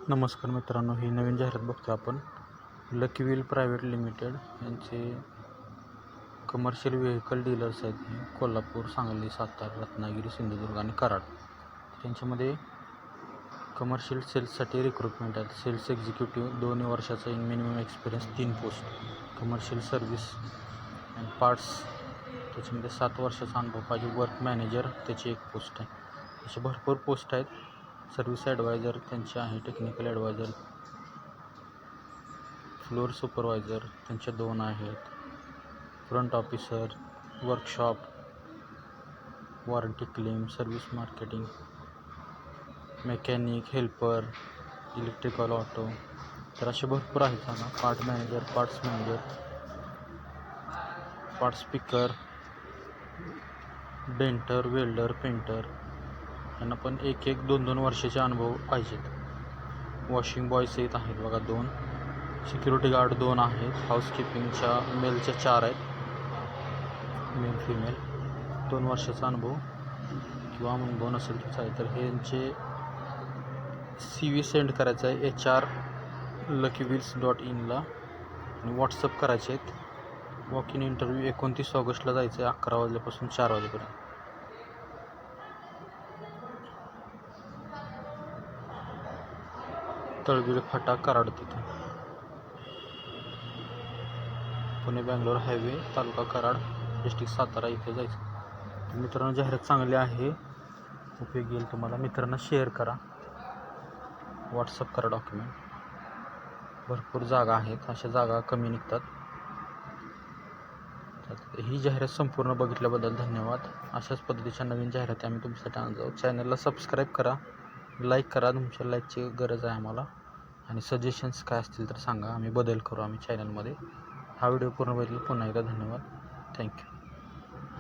नमस्कार मित्रांनो, ही नवीन जाहिरात बघतो आपण. लकी व्हील प्रायव्हेट लिमिटेड यांचे कमर्शियल व्हेकल डीलर्स आहेत. हे कोल्हापूर, सांगली, सातारा, रत्नागिरी, सिंधुदुर्ग आणि कराड. त्यांच्यामध्ये कमर्शियल सेल्ससाठी रिक्रुटमेंट आहेत. सेल्स एक्झिक्युटिव्ह 2 वर्षाचा minimum experience 3 post. Commercial service and parts त्याच्यामध्ये 7 वर्षाचा अनुभव पाहिजे. वर्क मॅनेजर त्याची 1 पोस्ट आहे. असे भरपूर पोस्ट आहेत. सर्व्हिस ॲडवायझर त्यांचे आहे. टेक्निकल ॲडवायझर, फ्लोअर सुपरवायझर त्यांचे 2 आहेत. Front officer, workshop, warranty claim, service marketing, mechanic, helper, electrical, auto, तर असे भरपूर आहेत. सांगा part manager, parts picker, denter, welder, painter यांना पण 1-2 वर्षाचे अनुभव पाहिजेत. वॉशिंग बॉयज येत आहेत बघा 2. सिक्युरिटी गार्ड 2 आहेत. हाऊसकीपिंगच्या मेलच्या 4 आहेत. मेल फिमेल 2 वर्षाचा अनुभव किंवा अनुभव नसेल तर आहे. तर हे यांचे CV सेंड करायचं आहे HR@luckyWheels.in आणि व्हॉट्सअप करायचे आहेत. वॉक इन इंटरव्ह्यू 29 ऑगस्टला जायचं आहे 11 वाजल्यापासून 4 वाजेपर्यंत. तळबिळ फाटा, कराड तिथे. पुणे बँगलोर हायवे, तालुका कराड, डिस्ट्रिक्ट सातारा इथे जायचं. तर मित्रांनो, जाहिरात चांगली आहे, उपयोगी येईल तुम्हाला. मित्रांना शेअर करा, व्हॉट्सअप करा डॉक्युमेंट. भरपूर जागा आहेत, अशा जागा कमी निघतात. ही जाहिरात संपूर्ण बघितल्याबद्दल धन्यवाद. अशाच पद्धतीच्या नवीन जाहिराती आम्ही तुमच्यासाठी आणत आहोत. चॅनलला सबस्क्राईब करा, लाईक करा. तुमच्या लाईकची गरज आहे आम्हाला. आणि सजेशन्स काय असतील तर सांगा, आम्ही बदल करू चॅनलमध्ये. हा व्हिडिओ पूर्ण बघितला. पुन्हा एकदा धन्यवाद. थँक्यू.